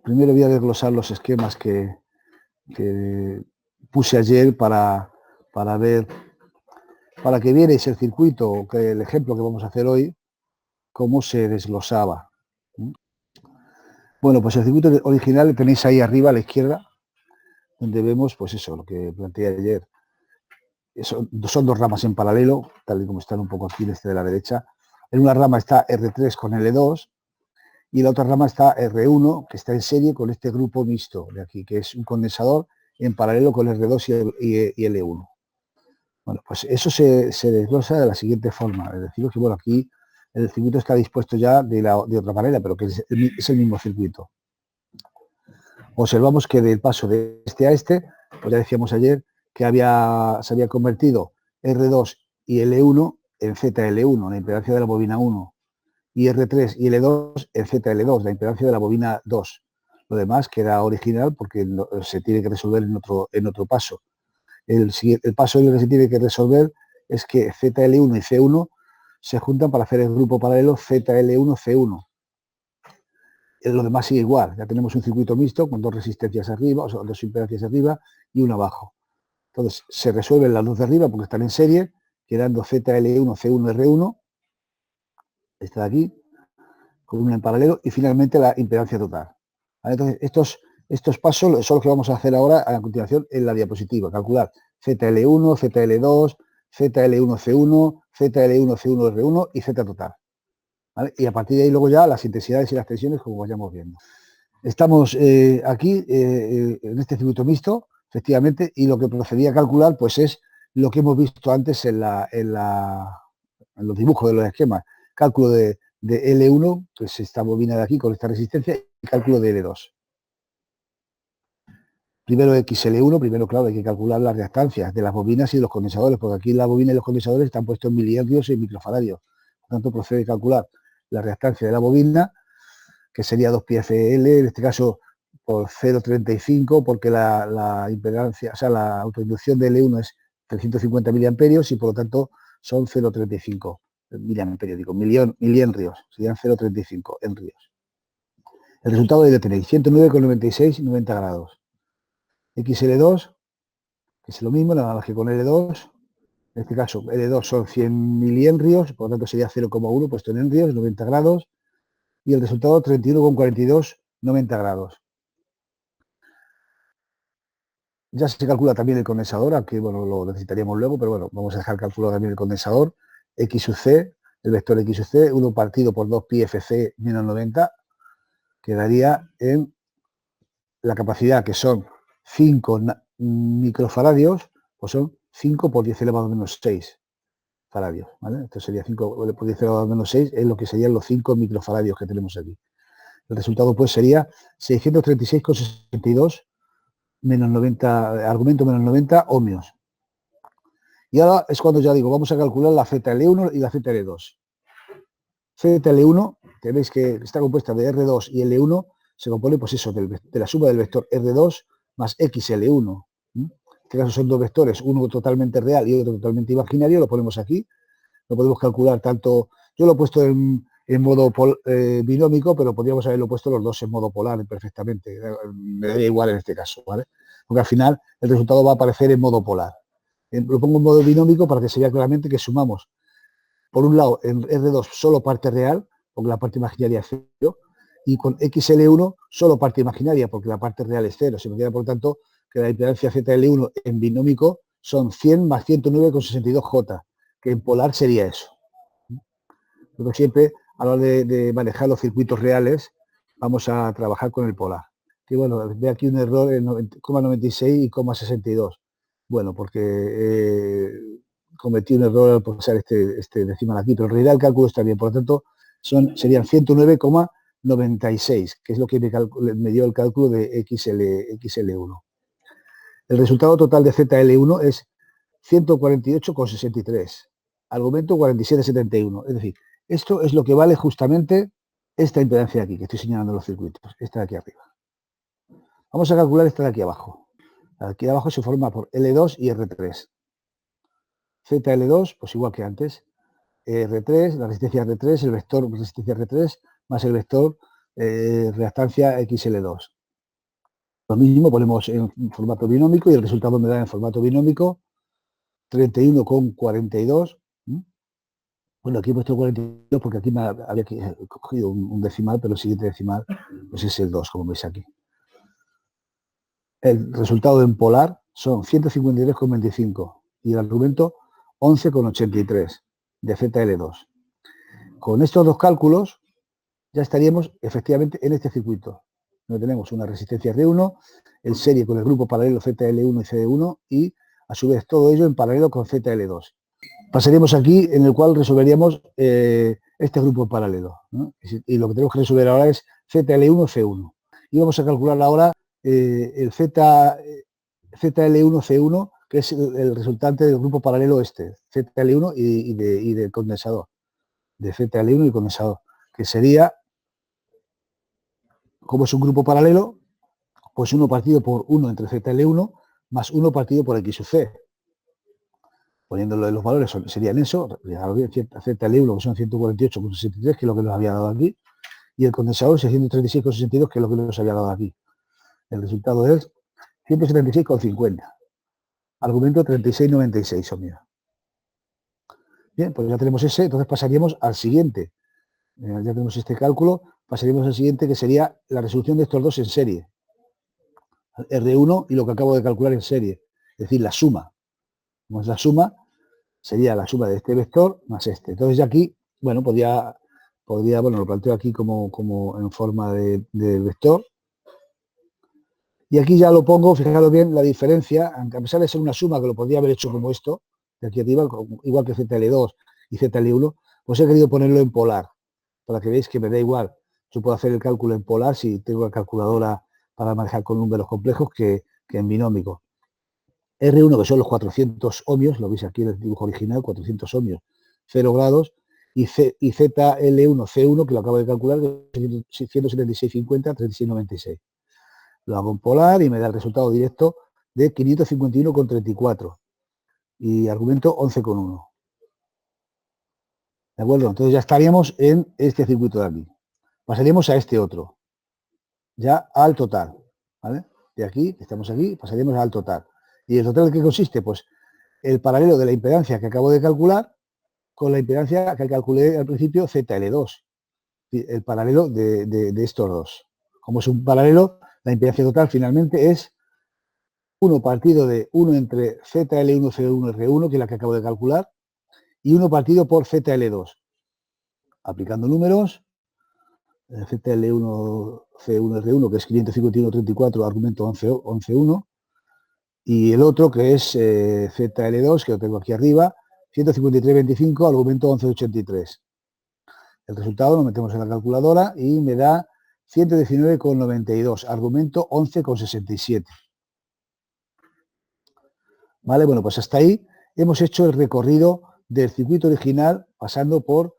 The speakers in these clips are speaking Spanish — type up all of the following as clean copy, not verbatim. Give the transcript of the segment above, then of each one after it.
primero voy a desglosar los esquemas que puse ayer para ver, para que vierais el circuito, que el ejemplo que vamos a hacer hoy, cómo se desglosaba. Bueno, pues el circuito original tenéis ahí arriba a la izquierda, donde vemos, pues eso, lo que planteé ayer. Son dos ramas en paralelo, tal y como están un poco aquí en este de la derecha. En una rama está R3 con L2 y la otra rama está R1, que está en serie con este grupo mixto de aquí, que es un condensador en paralelo con R2 y L1. Bueno, pues eso se desglosa de la siguiente forma. Es decir, que bueno, aquí el circuito está dispuesto ya de otra manera, pero que es el mismo circuito. Observamos que del paso de este a este, pues ya decíamos ayer que se había convertido R2 y L1 en ZL1, la impedancia de la bobina 1, y R3 y L2 en ZL2, la impedancia de la bobina 2. Lo demás queda original porque se tiene que resolver en otro paso. El paso que se tiene que resolver es que ZL1 y C1 se juntan para hacer el grupo paralelo ZL1-C1. Lo demás sigue igual, ya tenemos un circuito mixto con dos resistencias arriba, o sea, dos impedancias arriba y una abajo. Entonces se resuelven las dos de arriba porque están en serie, quedando ZL1, C1, R1, esta de aquí, con una en paralelo, y finalmente la impedancia total. ¿Vale? Entonces estos pasos son los que vamos a hacer ahora a continuación en la diapositiva, calcular ZL1, ZL2, ZL1C1, ZL1C1R1 y Z total. ¿Vale? Y a partir de ahí luego ya las intensidades y las tensiones como vayamos viendo. Estamos aquí en este circuito mixto, efectivamente, y lo que procedía a calcular pues es lo que hemos visto antes en los dibujos de los esquemas. Cálculo de L1, que es esta bobina de aquí con esta resistencia, y cálculo de L2. Primero XL1, primero, claro, hay que calcular las reactancias de las bobinas y de los condensadores, porque aquí la bobina y los condensadores están puestos en miliamperes y en microfaradios. Por tanto, procede a calcular la reactancia de la bobina, que sería 2πfL, en este caso por 0,35, porque la impedancia, o sea, la autoinducción de L1 es 350 miliamperios y por lo tanto son 0,35 miliamperios, digo, milihenrios, serían 0,35 henrios. El resultado ahí lo tenéis, 109,96, 90 grados. XL2, que es lo mismo, nada más que con L2, en este caso L2 son 100 milihenrios, por lo tanto sería 0,1 puesto en henrios, 90 grados, y el resultado 31,42, 90 grados. Ya se calcula también el condensador, aunque bueno, lo necesitaríamos luego, pero bueno, vamos a dejar calculado también el condensador. X sub C, el vector X sub C, 1 partido por 2πfC menos 90, quedaría en la capacidad que son 5 microfaradios, pues son 5 por 10 elevado a menos 6 faradios, ¿vale? Esto sería 5 por 10 elevado a menos 6, es lo que serían los 5 microfaradios que tenemos aquí. El resultado pues sería 636,62 menos 90, argumento menos 90 ohmios. Y ahora es cuando ya digo, vamos a calcular la ZL1 y la ZL2. ZL1, que veis que está compuesta de R2 y L1, se compone, pues eso, de la suma del vector R2 más XL1. En este caso son dos vectores, uno totalmente real y otro totalmente imaginario, lo ponemos aquí. Lo podemos calcular tanto, yo lo he puesto en modo binómico, pero podríamos haberlo puesto los dos en modo polar perfectamente. Me daría igual en este caso, ¿vale? Porque al final el resultado va a aparecer en modo polar. Lo pongo en modo binómico para que se vea claramente que sumamos, por un lado, en R2 solo parte real, porque la parte imaginaria es 0, y con XL1 solo parte imaginaria, porque la parte real es 0. Se me queda, por tanto, que la impedancia ZL1 en binómico son 100 más 109,62 J, que en polar sería eso. Pero siempre, a la hora de manejar los circuitos reales, vamos a trabajar con el polar. Que bueno, ve aquí un error en 0,96 y 0,62. Bueno, porque cometí un error al pulsar este decimal aquí, pero en realidad el cálculo está bien. Por lo tanto, serían 109,96, que es lo que me dio el cálculo de XL1. El resultado total de ZL1 es 148,63. Argumento 47,71. Es decir, esto es lo que vale justamente esta impedancia de aquí, que estoy señalando los circuitos, esta de aquí arriba. Vamos a calcular esta de aquí abajo. Aquí abajo se forma por L2 y R3. ZL2, pues igual que antes. R3, la resistencia R3, el vector resistencia R3, más el vector reactancia XL2. Lo mismo ponemos en formato binómico y el resultado me da en formato binómico 31,42. Bueno, aquí he puesto 42 porque aquí había cogido un decimal, pero el siguiente decimal pues es el 2, como veis aquí. El resultado en polar son 153,25 y el argumento 11,83 de ZL2. Con estos dos cálculos ya estaríamos efectivamente en este circuito, donde tenemos una resistencia R1 en serie con el grupo paralelo ZL1 y CD1 y a su vez todo ello en paralelo con ZL2. Pasaríamos aquí en el cual resolveríamos este grupo en paralelo, ¿no? Y lo que tenemos que resolver ahora es ZL1, C1. Y vamos a calcular ahora el ZL1, C1, que es el resultante del grupo paralelo este, ZL1 y del condensador, de ZL1 y condensador, que sería, como es un grupo paralelo, pues 1 partido por 1 entre ZL1 más 1 partido por X sub C. Poniéndolo en los valores serían eso, ZL1 que son 148,63, que es lo que nos había dado aquí, y el condensador 636,62, que es lo que nos había dado aquí. El resultado es 176,50. Argumento 36,96, mío. Bien, pues ya tenemos ese, entonces pasaríamos al siguiente. Ya tenemos este cálculo, pasaríamos al siguiente, que sería la resolución de estos dos en serie. R1 y lo que acabo de calcular en serie, es decir, la suma. Como es la suma, sería la suma de este vector más este. Entonces ya aquí, bueno, podría lo planteo aquí como en forma de vector. Y aquí ya lo pongo, fijaros bien la diferencia, aunque a pesar de ser una suma que lo podría haber hecho como esto, de aquí arriba, igual que ZL2 y ZL1, pues he querido ponerlo en polar, para que veáis que me da igual. Yo puedo hacer el cálculo en polar si tengo la calculadora para manejar con números complejos que en binómico. R1, que son los 400 ohmios, lo veis aquí en el dibujo original, 400 ohmios, 0 grados, y ZL1, C1, que lo acabo de calcular, 176,50, 36,96. Lo hago en polar y me da el resultado directo de 551,34 y argumento 11,1. ¿De acuerdo? Entonces ya estaríamos en este circuito de aquí. Pasaríamos a este otro, ya al total, ¿vale? De aquí, estamos aquí, pasaríamos al total. ¿Y el total en qué consiste? Pues el paralelo de la impedancia que acabo de calcular con la impedancia que calculé al principio, ZL2. El paralelo de estos dos. Como es un paralelo, la impedancia total finalmente es 1 partido de 1 entre ZL1, C1, R1, que es la que acabo de calcular, y 1 partido por ZL2. Aplicando números, ZL1, C1, R1, que es 551,34, argumento 11,1, y el otro que es ZL2, que lo tengo aquí arriba, 153,25, argumento 11,83. El resultado lo metemos en la calculadora y me da 119,92, argumento 11,67. ¿Vale? Bueno, pues hasta ahí hemos hecho el recorrido del circuito original pasando por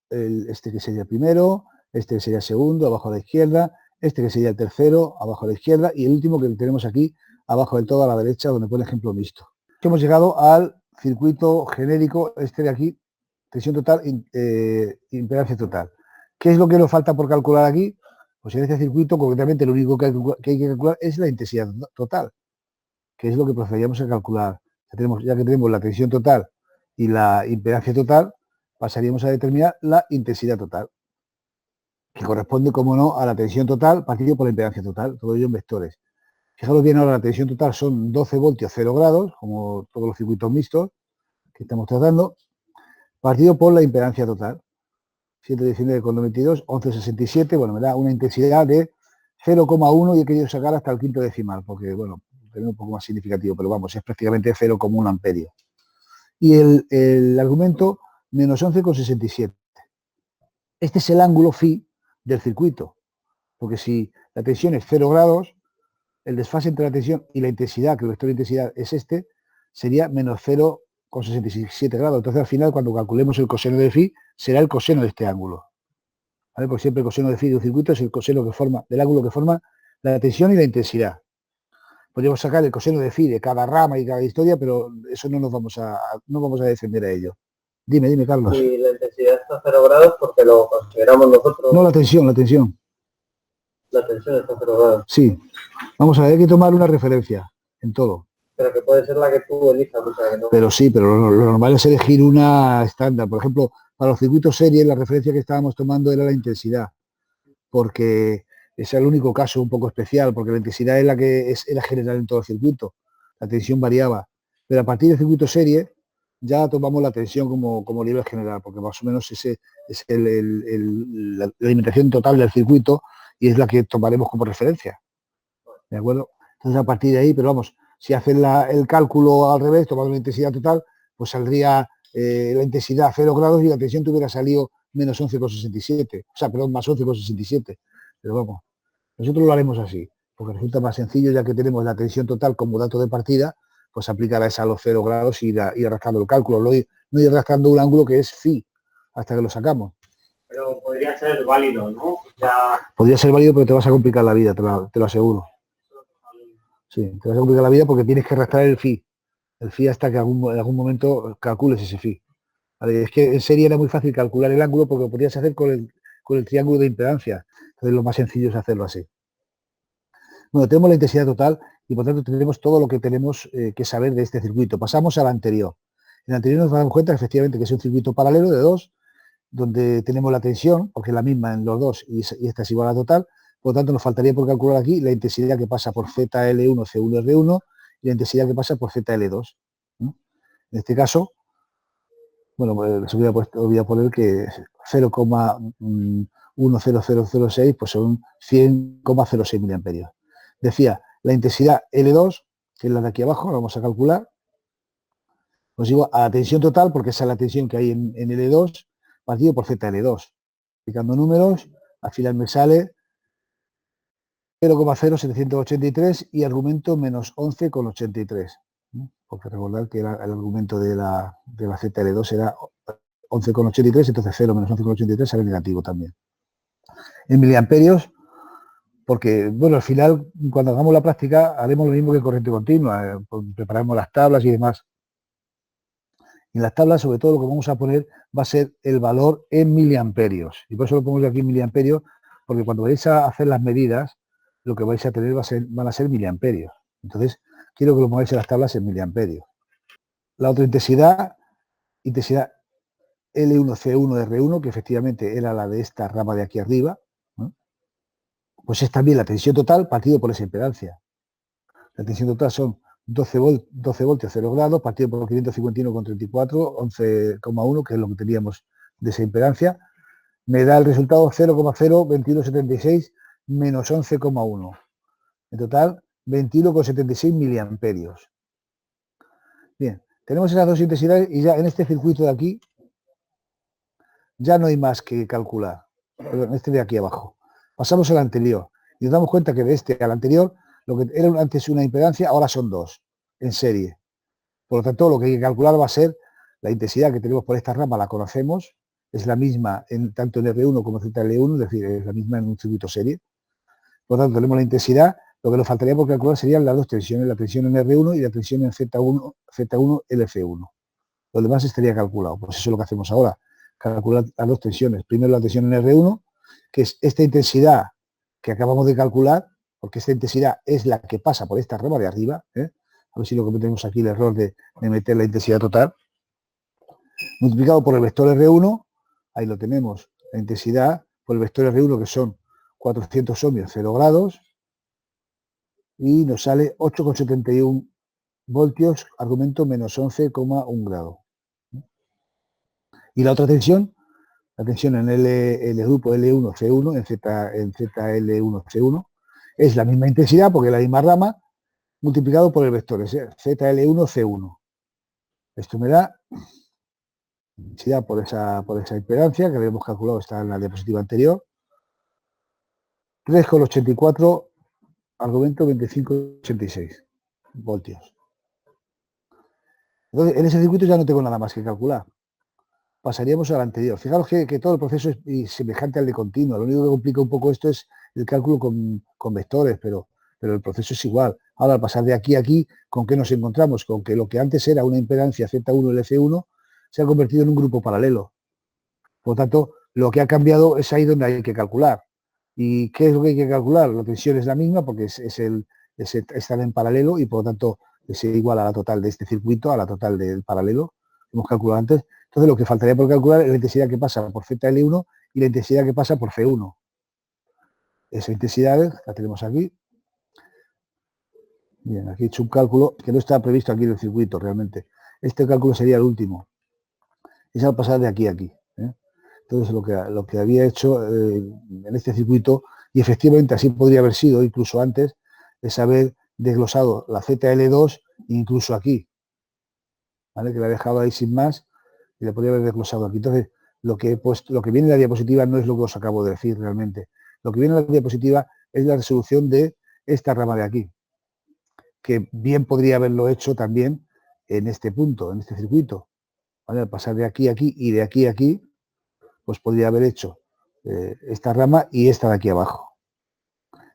este que sería el primero, este que sería el segundo, abajo a la izquierda, este que sería el tercero, abajo a la izquierda, y el último que tenemos aquí, abajo del todo a la derecha, donde pone ejemplo mixto. Hemos llegado al circuito genérico, este de aquí, tensión total, impedancia total. ¿Qué es lo que nos falta por calcular aquí? Pues en este circuito, concretamente, lo único que hay que calcular es la intensidad total, que es lo que procederíamos a calcular. Ya que tenemos la tensión total y la impedancia total, pasaríamos a determinar la intensidad total, que corresponde, como no, a la tensión total partido por la impedancia total, todo ello en vectores. Fijaros bien ahora, la tensión total son 12 voltios 0 grados, como todos los circuitos mixtos que estamos tratando, partido por la impedancia total, 119,92, 11,67, bueno, me da una intensidad de 0,1 y he querido sacar hasta el quinto decimal, porque, bueno, tener un poco más significativo, pero vamos, es prácticamente 0,1 amperio. Y el argumento, menos 11,67. Este es el ángulo phi del circuito, porque si la tensión es 0 grados, el desfase entre la tensión y la intensidad, que el vector de intensidad es este, sería menos 0,67 grados. Entonces, al final, cuando calculemos el coseno de phi, será el coseno de este ángulo. ¿Vale? Porque siempre el coseno de phi de un circuito es el coseno del ángulo que forma la tensión y la intensidad. Podríamos sacar el coseno de phi de cada rama y cada historia, pero eso no vamos a defender a ello. Dime, Carlos. Y la intensidad está a 0 grados porque lo consideramos nosotros. No, la tensión. La tensión está a 0 grados. Sí. Vamos a ver, hay que tomar una referencia en todo. Pero que puede ser la que tú elijas, o sea, que no... Pero sí, pero lo normal es elegir una estándar. Por ejemplo, para los circuitos serie, la referencia que estábamos tomando era la intensidad, porque ese es el único caso un poco especial, porque la intensidad es la que era general en todo el circuito. La tensión variaba. Pero a partir del circuito serie, ya tomamos la tensión como nivel general, porque más o menos ese es la alimentación total del circuito y es la que tomaremos como referencia. ¿De acuerdo? Entonces, a partir de ahí, pero vamos, si hacen el cálculo al revés, tomando la intensidad total, pues saldría la intensidad a 0 grados y la tensión te hubiera salido menos 11,67. O sea, perdón, más 11,67. Pero vamos, nosotros lo haremos así, porque resulta más sencillo, ya que tenemos la tensión total como dato de partida, pues aplicar a esa a los 0 grados y ir arrastrando el cálculo, no ir arrastrando un ángulo que es phi, hasta que lo sacamos. Pero podría ser válido, ¿no? Ya... Podría ser válido, pero te vas a complicar la vida, te lo aseguro. Sí, te vas a complicar la vida porque tienes que arrastrar el phi hasta que en algún momento calcules ese phi. Vale, es que en serie era muy fácil calcular el ángulo porque lo podías hacer con el triángulo de impedancia. Entonces lo más sencillo es hacerlo así. Bueno, tenemos la intensidad total y por tanto tenemos todo lo que tenemos que saber de este circuito. Pasamos al anterior. En el anterior nos damos cuenta efectivamente que es un circuito paralelo de dos, donde tenemos la tensión, porque es la misma en los dos y esta es igual a total. Por lo tanto, nos faltaría por calcular aquí la intensidad que pasa por ZL1, C1, R1 y la intensidad que pasa por ZL2. En este caso, bueno, pues voy a poner que 0,10006 pues son 100,06 miliamperios. Decía, la intensidad L2, que es la de aquí abajo, la vamos a calcular, pues igual a la tensión total, porque esa es la tensión que hay en L2, partido por ZL2. Aplicando números, al final me sale 0,0783 y argumento menos 11,83. Porque recordar que era el argumento de la ZL2 era 11,83, entonces 0 menos 11,83 sale negativo también. En miliamperios, porque, bueno, al final, cuando hagamos la práctica, haremos lo mismo que corriente continua, preparamos las tablas y demás. En las tablas, sobre todo, lo que vamos a poner va a ser el valor en miliamperios. Y por eso lo pongo yo aquí en miliamperios, porque cuando vais a hacer las medidas, lo que vais a tener van a ser miliamperios. Entonces, quiero que lo pongáis en las tablas en miliamperios. La otra intensidad L1C1R1, que efectivamente era la de esta rama de aquí arriba, ¿no? Pues es también la tensión total partido por esa impedancia. La tensión total son 12 voltios 0 grados, partido por 551,34, 11,1, que es lo que teníamos de esa impedancia, me da el resultado 0,02176 menos 11,1. En total, 21,76 miliamperios. Bien, tenemos esas dos intensidades y ya en este circuito de aquí ya no hay más que calcular. En este de aquí abajo. Pasamos al anterior y nos damos cuenta que de este al anterior, lo que era antes una impedancia, ahora son dos, en serie. Por lo tanto, lo que hay que calcular va a ser la intensidad que tenemos por esta rama, la conocemos, es la misma tanto en R1 como en ZL1, es decir, es la misma en un circuito serie. Por lo tanto, tenemos la intensidad, lo que nos faltaría por calcular serían las dos tensiones, la tensión en R1 y la tensión en Z1 LF1. Lo demás estaría calculado, pues eso es lo que hacemos ahora, calcular las dos tensiones. Primero la tensión en R1, que es esta intensidad que acabamos de calcular, porque esta intensidad es la que pasa por esta rama de arriba, a ver si lo que tenemos aquí el error de meter la intensidad total, multiplicado por el vector R1, ahí lo tenemos, la intensidad por el vector R1 que son 400 ohmios, 0 grados, y nos sale 8,71 voltios, argumento menos 11,1 grado. Y la otra tensión, la tensión en el grupo L1C1, en ZL1C1, es la misma intensidad porque es la misma rama, multiplicado por el vector ZL1C1. Esto me da intensidad por esa impedancia que habíamos calculado, está en la diapositiva anterior, 3,84, argumento 25,86 voltios. Entonces, en ese circuito ya no tengo nada más que calcular. Pasaríamos al anterior. Fijaros que todo el proceso es semejante al de continuo. Lo único que complica un poco esto es el cálculo con vectores, pero el proceso es igual. Ahora, al pasar de aquí a aquí, ¿con qué nos encontramos? Con que lo que antes era una impedancia Z1 LC1 se ha convertido en un grupo paralelo. Por lo tanto, lo que ha cambiado es ahí donde hay que calcular. ¿Y qué es lo que hay que calcular? La tensión es la misma porque están en paralelo y por lo tanto es igual a la total de este circuito, a la total del paralelo, hemos calculado antes. Entonces lo que faltaría por calcular es la intensidad que pasa por ZL1 y la intensidad que pasa por C1. Esa intensidad la tenemos aquí. Bien, aquí he hecho un cálculo que no está previsto aquí en el circuito realmente. Este cálculo sería el último. Es al pasar de aquí a aquí. Entonces lo que había hecho en este circuito, y efectivamente así podría haber sido incluso antes, es haber desglosado la ZL2 incluso aquí. ¿Vale? Que la he dejado ahí sin más y la podría haber desglosado aquí. Entonces, lo que viene en la diapositiva no es lo que os acabo de decir realmente. Lo que viene en la diapositiva es la resolución de esta rama de aquí, que bien podría haberlo hecho también en este punto, en este circuito. ¿Vale? Al pasar de aquí a aquí y de aquí a aquí, pues podría haber hecho esta rama y esta de aquí abajo.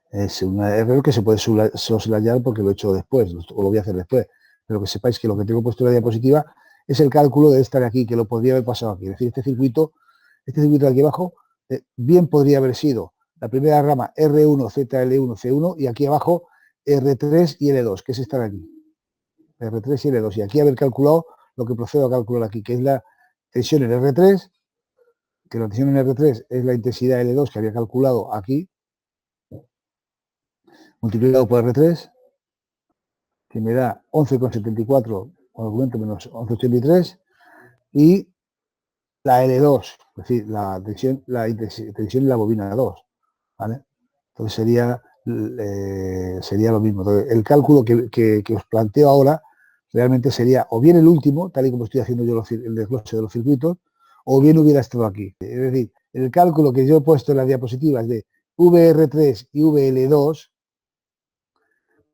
Es un error que se puede soslayar porque lo he hecho después, o lo voy a hacer después. Pero que sepáis que lo que tengo puesto en la diapositiva es el cálculo de esta de aquí, que lo podría haber pasado aquí. Es decir, este circuito de aquí abajo, bien podría haber sido la primera rama R1, ZL1, C1, y aquí abajo R3 y L2, que es esta de aquí. R3 y L2. Y aquí haber calculado lo que procedo a calcular aquí, que es la tensión en R3, que la tensión en R3 es la intensidad L2 que había calculado aquí, multiplicado por R3, que me da 11,74 con argumento menos 11,83, y la L2, es decir, la tensión en la bobina 2, ¿vale? Entonces sería lo mismo. Entonces, el cálculo que os planteo ahora realmente sería o bien el último, tal y como estoy haciendo yo el desglose de los circuitos, o bien hubiera estado aquí. Es decir, el cálculo que yo he puesto en las diapositivas de VR3 y VL2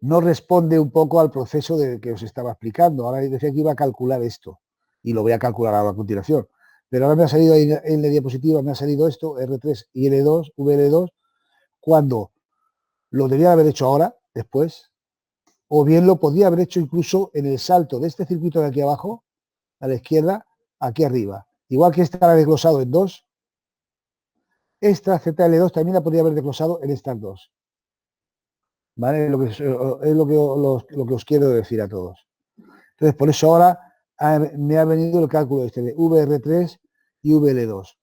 no responde un poco al proceso que os estaba explicando. Ahora decía que iba a calcular esto, y lo voy a calcular ahora a continuación. Pero ahora me ha salido ahí en la diapositiva, me ha salido esto, R3 y L2, VL2, cuando lo debería haber hecho ahora, después, o bien lo podría haber hecho incluso en el salto de este circuito de aquí abajo, a la izquierda, aquí arriba. Igual que esta la he desglosado en dos, esta ZL2 también la podría haber desglosado en estas dos. ¿Vale? Es lo que os quiero decir a todos. Entonces, por eso ahora me ha venido el cálculo este de VR3 y VL2.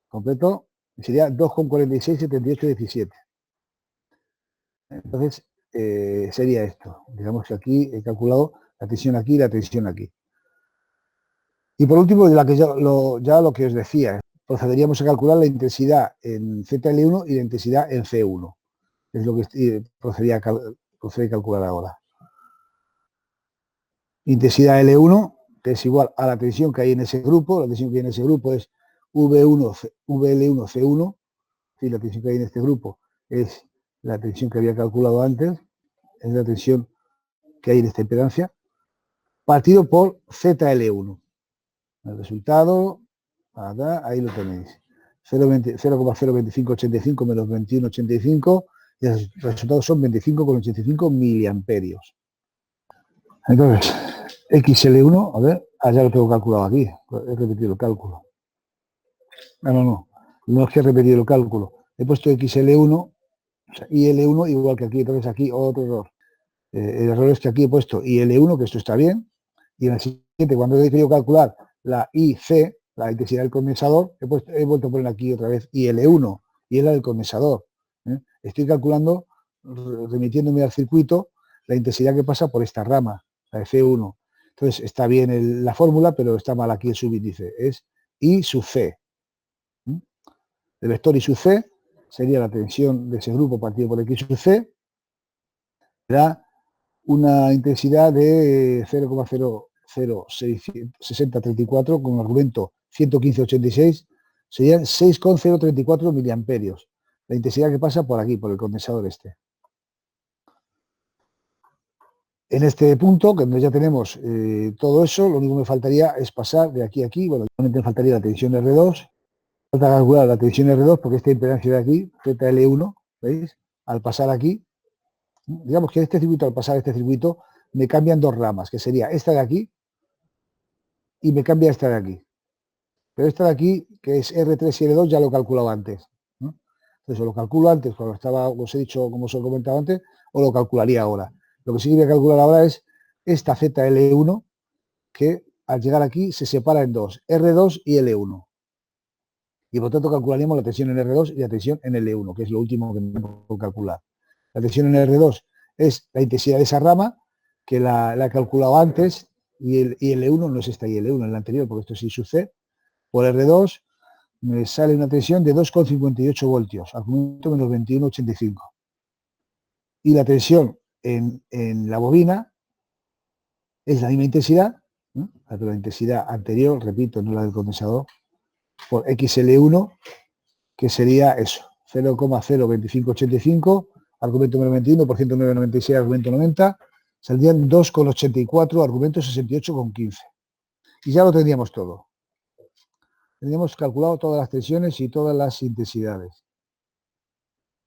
Completo, sería 2,46, 78, 17. Entonces, sería esto. Digamos que aquí he calculado la tensión aquí y la tensión aquí. Y por último, ya lo que os decía, procederíamos a calcular la intensidad en ZL1 y la intensidad en C1. Es lo que procedería a calcular ahora. Intensidad L1, que es igual a la tensión que hay en ese grupo. La tensión que hay en ese grupo es VL1, C1. Sí, la tensión que hay en este grupo es la tensión que había calculado antes, es la tensión que hay en esta impedancia, partido por ZL1. El resultado, ahí lo tenéis. 0,02585 menos 21,85 y el resultado son 25,85 miliamperios. Entonces, XL1, a ver, ya lo tengo calculado aquí, he repetido el cálculo. No es que he repetido el cálculo, he puesto XL1 y L1 igual que aquí, entonces aquí otro error. El error es que aquí he puesto IL1, que esto está bien, y en el siguiente, cuando he querido calcular la IC, la intensidad del condensador, he vuelto a poner aquí otra vez IL1, y es la del condensador. Estoy calculando, remitiéndome al circuito, la intensidad que pasa por esta rama, la de C1. Entonces está bien la fórmula, pero está mal aquí el subíndice, es I sub C. El vector I sub C sería la tensión de ese grupo partido por X sub C, da una intensidad de 0,006034 con argumento 115,86, serían 6,034 miliamperios. La intensidad que pasa por aquí, por el condensador este. En este punto, cuando ya tenemos todo eso, lo único que me faltaría es pasar de aquí a aquí. Bueno, solamente me faltaría la tensión R2. Falta calcular la tensión R2 porque esta impedancia de aquí, ZL1, ¿veis? Al pasar aquí, digamos que este circuito, al pasar este circuito, me cambian dos ramas, que sería esta de aquí y me cambia esta de aquí. Pero esta de aquí, que es R3 y R2, ya lo he calculado antes, ¿no? Entonces, o lo calculo antes, cuando estaba, os he dicho, como os he comentado antes, o lo calcularía ahora. Lo que sí que voy a calcular ahora es esta ZL1, que al llegar aquí se separa en dos, R2 y L1. Y por tanto calcularíamos la tensión en R2 y la tensión en L1, que es lo último que tenemos que calcular. La tensión en R2 es la intensidad de esa rama, que la he calculado antes, y el L1 no es esta y L1, es la anterior, porque esto es I sub C. Por R2 me sale una tensión de 2,58 voltios, argumento menos 21,85. Y la tensión en la bobina es la misma intensidad, ¿no? La intensidad anterior, repito, no la del condensador, por XL1, que sería eso, 0,02585, argumento menos 21, por 109,96, argumento 90, saldrían 2,84, argumento 68,15. Y ya lo tendríamos todo. Tendríamos calculado todas las tensiones y todas las intensidades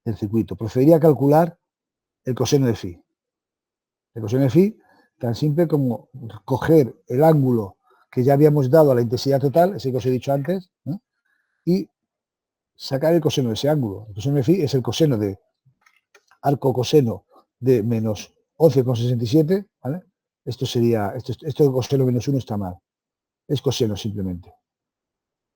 del circuito. Preferiría calcular el coseno de phi. El coseno de phi, tan simple como coger el ángulo que ya habíamos dado a la intensidad total, ese que os he dicho antes, ¿no? Y sacar el coseno de ese ángulo. El coseno de phi es el coseno de arco coseno de menos 11,67, ¿vale? Esto sería, esto de coseno menos 1 está mal. Es coseno simplemente.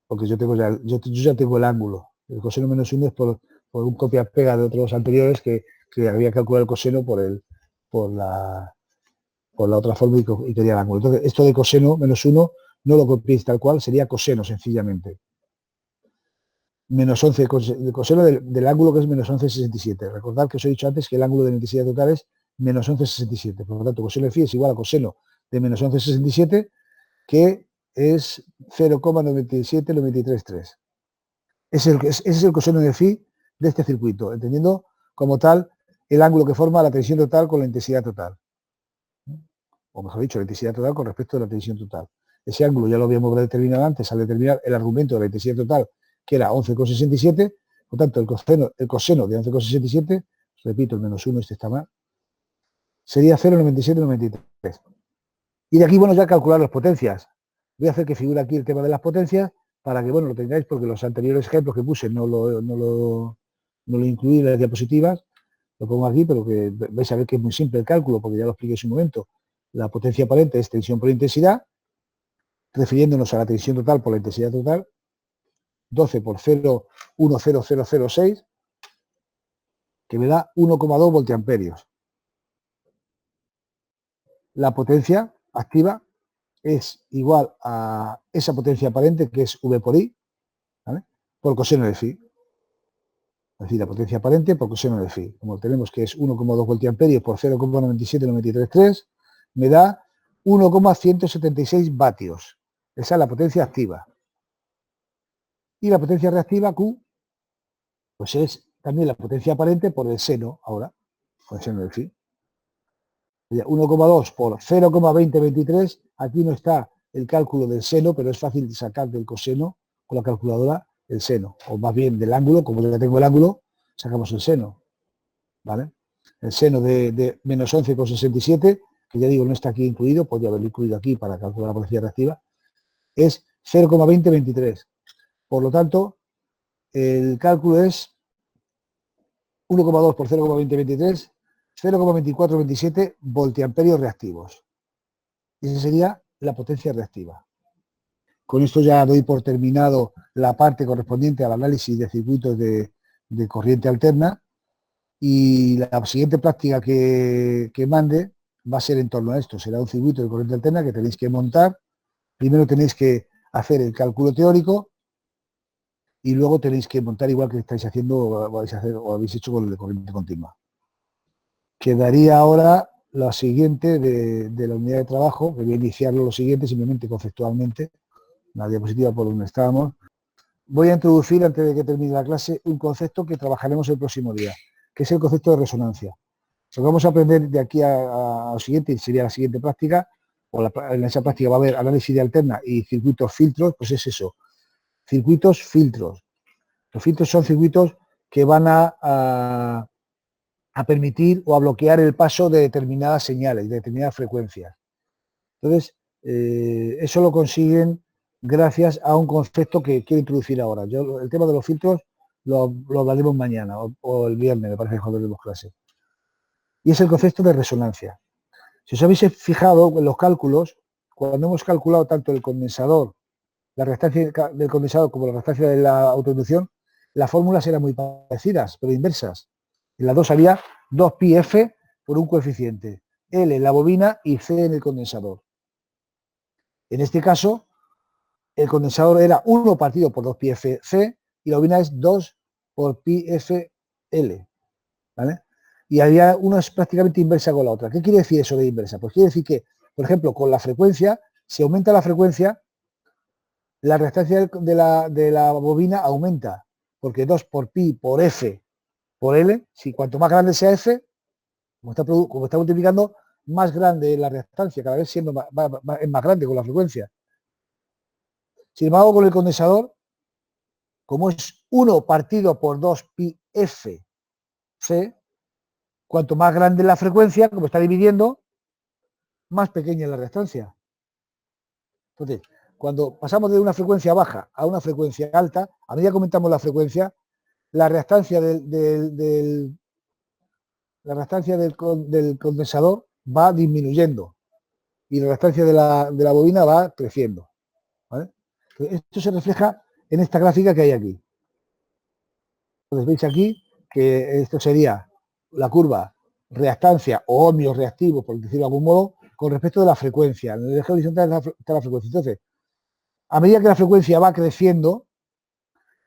Porque yo ya tengo el ángulo. El coseno menos 1 es por un copia-pega de otros anteriores que había calculado el coseno por la otra forma y quería el ángulo. Entonces, esto de coseno menos 1 no lo copiéis tal cual, sería coseno sencillamente. Menos 11, el coseno del ángulo que es menos 11,67. Recordad que os he dicho antes que el ángulo de la intensidad total es menos 11,67. Por lo tanto, coseno de phi es igual a coseno de menos 11,67, que es 0,97933. Ese es el coseno de phi de este circuito, entendiendo como tal el ángulo que forma la tensión total con la intensidad total. O mejor dicho, la intensidad total con respecto a la tensión total. Ese ángulo ya lo habíamos determinado antes al determinar el argumento de la intensidad total, que era 11,67. Por tanto, el coseno de 11,67, repito, el menos 1, este está mal, sería 0,9793. Y de aquí, bueno, ya calcular las potencias. Voy a hacer que figure aquí el tema de las potencias para que, bueno, lo tengáis, porque los anteriores ejemplos que puse no lo incluí en las diapositivas. Lo pongo aquí, pero que vais a ver que es muy simple el cálculo, porque ya lo expliqué en un momento. La potencia aparente es tensión por intensidad, refiriéndonos a la tensión total por la intensidad total, 12 por 0,10006, que me da 1,2 voltiamperios. La potencia activa es igual a esa potencia aparente, que es V por I, ¿vale? Por coseno de phi. Es decir, la potencia aparente por coseno de phi. Como tenemos que es 1,2 voltiamperios por 0,97933, me da 1,176 vatios. Esa es la potencia activa. Y la potencia reactiva, Q, pues es también la potencia aparente por el seno, ahora, por el seno de phi. 1,2 por 0,2023, aquí no está el cálculo del seno, pero es fácil de sacar del coseno con la calculadora el seno, o más bien del ángulo, como ya tengo el ángulo, sacamos el seno, ¿vale? El seno de menos 11,67, que ya digo no está aquí incluido, podría haberlo incluido aquí para calcular la potencia reactiva, es 0,2023. Por lo tanto, el cálculo es 1,2 por 0,2023, 0,2427 voltiamperios reactivos. Esa sería la potencia reactiva. Con esto ya doy por terminado la parte correspondiente al análisis de circuitos de corriente alterna, y la siguiente práctica que mande va a ser en torno a esto. Será un circuito de corriente alterna que tenéis que montar. Primero tenéis que hacer el cálculo teórico y luego tenéis que montar igual que estáis haciendo o habéis hecho con el de corriente continua. Quedaría ahora la siguiente de la unidad de trabajo, que voy a iniciarlo lo siguiente, simplemente conceptualmente, la diapositiva por donde estábamos. Voy a introducir, antes de que termine la clase, un concepto que trabajaremos el próximo día, que es el concepto de resonancia. Lo que vamos a aprender de aquí a lo siguiente, sería la siguiente práctica, en esa práctica va a haber análisis de alterna y circuitos filtros, pues es eso, circuitos filtros. Los filtros son circuitos que van a permitir o a bloquear el paso de determinadas señales, de determinadas frecuencias. Entonces, eso lo consiguen gracias a un concepto que quiero introducir ahora. El tema de los filtros lo hablaremos mañana o el viernes, me parece que cuando tenemos clase. Y es el concepto de resonancia. Si os habéis fijado en los cálculos, cuando hemos calculado tanto el condensador, la reactancia del condensador como la reactancia de la autoinducción, las fórmulas eran muy parecidas, pero inversas. En las dos había 2πf por un coeficiente, L en la bobina y C en el condensador. En este caso, el condensador era 1 partido por 2πfc y la bobina es 2 por πfl, ¿vale? Y había una es prácticamente inversa con la otra. ¿Qué quiere decir eso de inversa? Pues quiere decir que, por ejemplo, con la frecuencia, si aumenta la frecuencia, la reactancia de la bobina aumenta, porque 2 por pi por f por l, si cuanto más grande sea f, como está multiplicando, más grande es la reactancia, cada vez siendo es más grande con la frecuencia. Sin embargo, con el condensador, como es 1 partido por 2 pi f c, cuanto más grande es la frecuencia, como está dividiendo, más pequeña es la reactancia. Entonces, cuando pasamos de una frecuencia baja a una frecuencia alta, a medida que aumentamos la frecuencia, la reactancia del condensador va disminuyendo y la reactancia de la bobina va creciendo, ¿vale? Entonces, esto se refleja en esta gráfica que hay aquí. Entonces veis aquí que esto sería la curva reactancia o ohmios reactivos, por decirlo de algún modo, con respecto de la frecuencia. En el eje horizontal está la frecuencia. Entonces, a medida que la frecuencia va creciendo,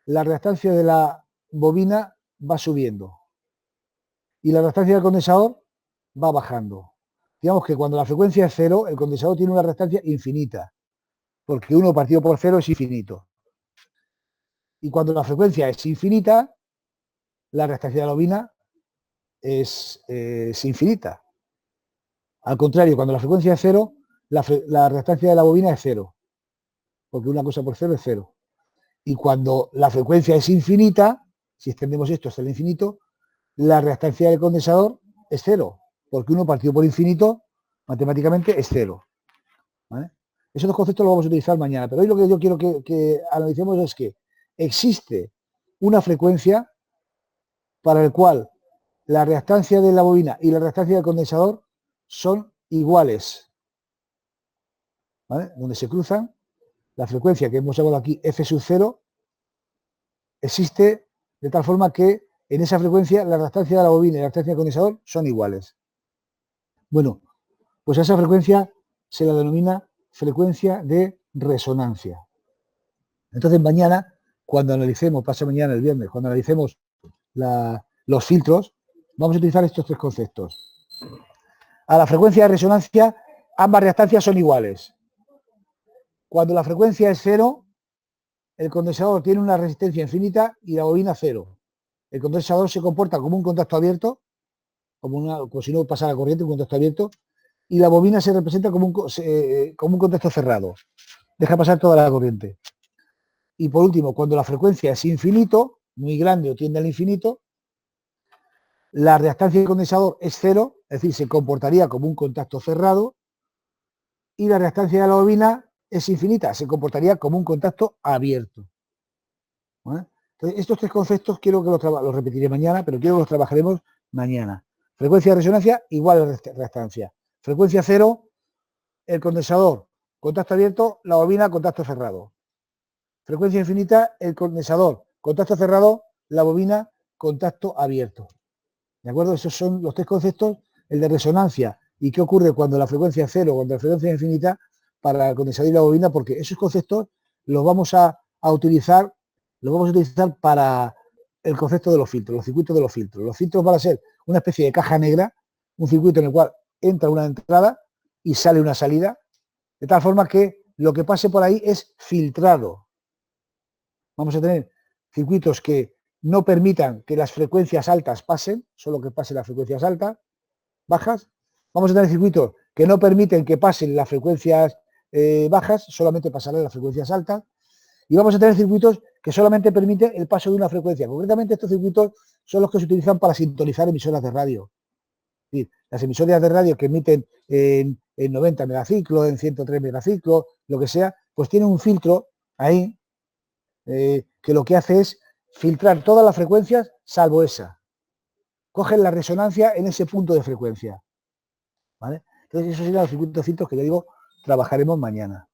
la reactancia de la bobina va subiendo y la reactancia del condensador va bajando. Digamos que cuando la frecuencia es cero, el condensador tiene una reactancia infinita, porque 1 partido por 0 es infinito. Y cuando la frecuencia es infinita, la reactancia de la bobina es infinita. Al contrario, cuando la frecuencia es cero, la reactancia de la bobina es cero, porque 1 cosa por 0 es 0. Y cuando la frecuencia es infinita, si extendemos esto hasta el infinito, la reactancia del condensador es 0, porque 1 partido por infinito, matemáticamente, es 0. ¿Vale? Esos dos conceptos los vamos a utilizar mañana, pero hoy lo que yo quiero que analicemos es que existe una frecuencia para el cual la reactancia de la bobina y la reactancia del condensador son iguales, ¿vale? Donde se cruzan, la frecuencia que hemos llamado aquí f sub 0 existe de tal forma que en esa frecuencia la reactancia de la bobina y la reactancia del condensador son iguales. Bueno, pues a esa frecuencia se la denomina frecuencia de resonancia. Entonces mañana, cuando analicemos, pasa mañana el viernes, cuando analicemos los filtros, vamos a utilizar estos tres conceptos. A la frecuencia de resonancia, ambas reactancias son iguales. Cuando la frecuencia es cero, el condensador tiene una resistencia infinita y la bobina cero. El condensador se comporta como un contacto abierto, como si no pasara corriente, un contacto abierto, y la bobina se representa como un contacto cerrado. Deja pasar toda la corriente. Y por último, cuando la frecuencia es infinito, muy grande o tiende al infinito, la reactancia del condensador es cero, es decir, se comportaría como un contacto cerrado, y la reactancia de la bobina es infinita, se comportaría como un contacto abierto. ¿Vale? Entonces, estos tres conceptos quiero que los repetiré mañana, pero quiero que los trabajaremos mañana. Frecuencia de resonancia igual a reactancia. Frecuencia cero, el condensador, contacto abierto, la bobina, contacto cerrado. Frecuencia infinita, el condensador, contacto cerrado, la bobina, contacto abierto. ¿De acuerdo? Esos son los tres conceptos, el de resonancia y qué ocurre cuando la frecuencia es cero, cuando la frecuencia es infinita, para el condensador y la bobina, porque esos conceptos los vamos a utilizar para el concepto de los filtros, los circuitos de los filtros. Los filtros van a ser una especie de caja negra, un circuito en el cual entra una entrada y sale una salida, de tal forma que lo que pase por ahí es filtrado. Vamos a tener circuitos que no permitan que las frecuencias altas pasen, solo que pasen las frecuencias altas, bajas. Vamos a tener circuitos que no permiten que pasen las frecuencias bajas, solamente pasarán las frecuencias altas. Y vamos a tener circuitos que solamente permiten el paso de una frecuencia. Concretamente, estos circuitos son los que se utilizan para sintonizar emisoras de radio. Es decir, las emisoras de radio que emiten en 90 megaciclos, en 103 megaciclos, lo que sea, pues tienen un filtro ahí que lo que hace es filtrar todas las frecuencias salvo esa. Cogen la resonancia en ese punto de frecuencia. ¿Vale? Entonces esos serían los circuitos de filtros que yo digo trabajaremos mañana.